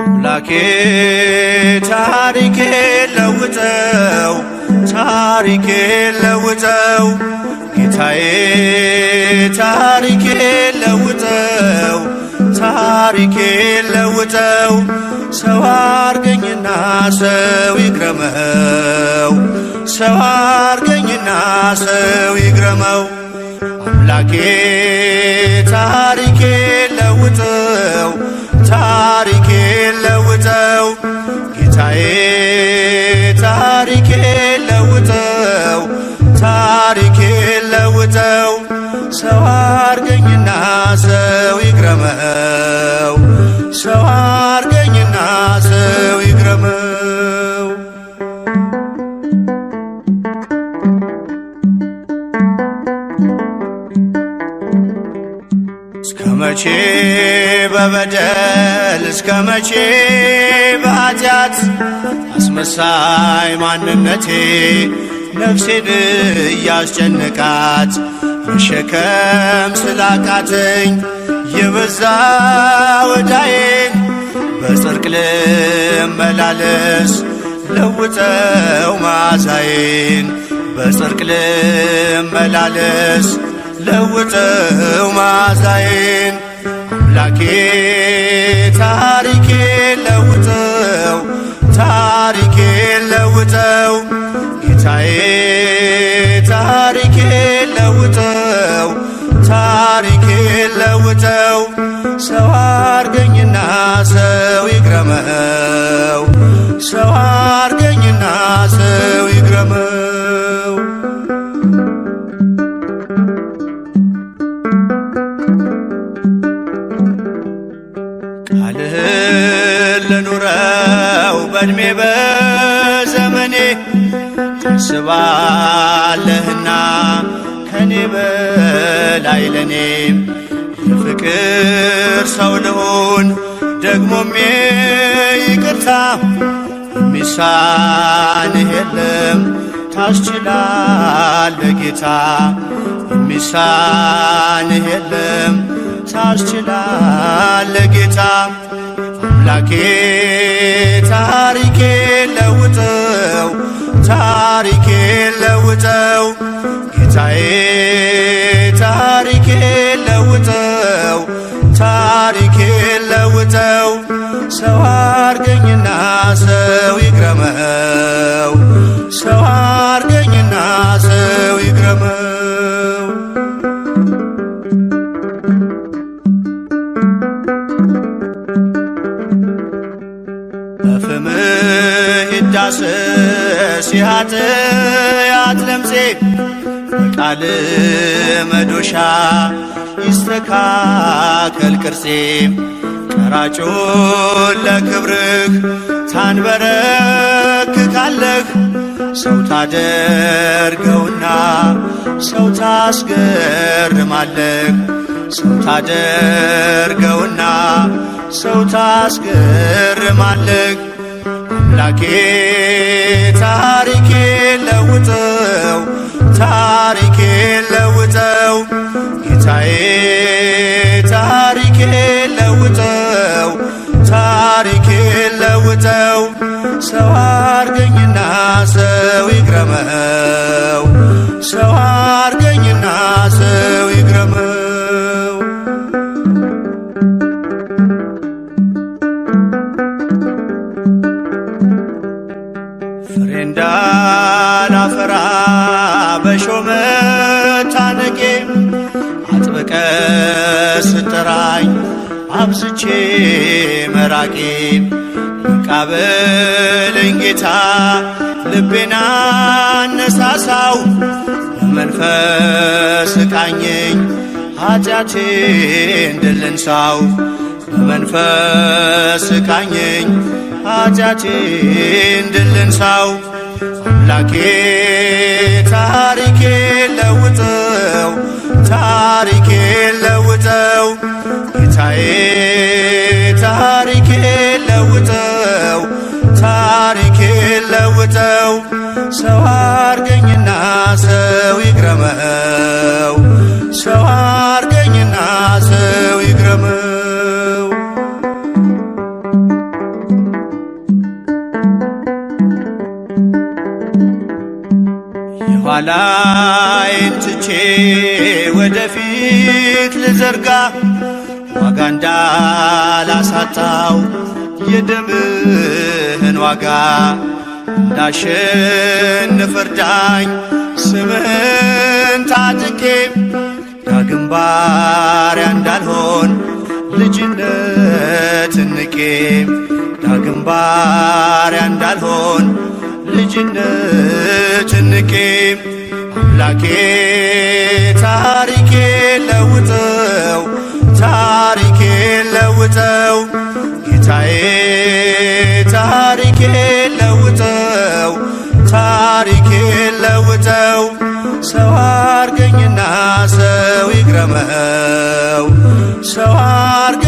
አምላኬ ታሪኬ ለውጠው ታሪኬ ለውጠው ጌታዬ ታሪኬ ለውጠው ታሪኬ ለውጠው ሰው አርገኝና ሰው ይግረመው ሰው አርገኝና ሰው ይግረመው አምላኬ ታሪኬ ለውጠው ታሪኬ ለውጠው ጌታዬ ታሪኬ ለውጠው ታሪኬ ለውጠው ሰው አርገኝና ሰው ይግረመው ሰው አርገኝና ሰው ይግረመው እስከ መቼ በበደል እስከ መቼ በኃጢአት አስመሳይ ማንነቴ ነፍሴን እያስጨነቃት መሸከም ስላቃተኝ የበዛ ወዳዬን በጽድቅ ልመላለስ ለውጠው መዓዛዬን በጽድቅ ልመላለስ ለውጠው መዓዛዬን አምላኬ ታሪኬ ለውጠው ታሪኬ ለውጠው ጌታዬ ታሪኬ ለውጠው ታሪኬ ለውጠው ሰው አርገኝና ሰው ይግረመው ሰው አርገኝና ሰው ይግረመው ቃልህን ልኑረው በዕድሜ በዘመኔ ታስባለህና ከኔ በላይ ለኔም የፍቅር ሰው ልሁን ደግሞም ይቅርታ የሚሳንህ የለም ታስችላለህ ጌታ የሚሳንህ የለም ታስችላለህ ጌታ አምላኬ ታሪኬ ለውጠው ታሪኬ ለውጠው ጌታዬ ታሪኬ ለውጠው ታሪኬ ለውጠው ሰው አርገኝና ሰው ይግረመው ሰው አርገኝና ሰው ይግረመው በፍምህ ይዳሰስ የኃጢአት ለምሴ በቃል መዶሻ ይስተካከል ቅርጼ ቀራጩን ለክብርህ ታንበረክካለህ ሰው ታደርገውና ሰው ታስገርማለህ ሰው ታደርገውና ሰው ታስገርማለህ አምላኬ ታሪኬ ለውጠው ታሪኬ ለውጠው ጌታዬ ታሪኬ ለውጠው ታሪኬ ለውጠው ሰው አርገኝና ሰው ይግረመው ሰው አርገኝና ሰው ይግረመው ፍሬ እንዳላፈራ በሾህ መታነቄ አጥብቀ ስጠራኝ አብዝቼ መራቄ በቃበለኝ ጌታ ልቤና አነሳሳው በመንፈስ ቃኘኝ ኃጢአቴን ድል እንሳው በመንፈስ ቃኘኝ ኃጢአቴን ድል እንሳው አምላኬ ታሪኬ ለውጠው ታሪኬ ለውጠው ጌታዬ ሰው ይግረመው፣ ሰው አርገኝና ሰው ይግረመው። የኋላዬን ትቼ ወደፊት ልዘርጋ፣ ዋጋ እንዳላሳጣው የደምህን ዋጋ እንዳሸንፍ እርዳኝ ስምህን ታጥቄ፣ ዳግም ባሪያ እንዳልሆን ልጅነትን ንቄ፣ ዳግም ባሪያ እንዳልሆን ልጅነትን ንቄ። አምላኬ ታሪኬ ለውጠው፣ ታሪኬ ለውጠው፣ ጌታዬ ታሪኬ ለውጠው፣ ታሪኬ ለውጠው። ሰው አርገኝና ሰው ይግረመው፣ ሰው አርገ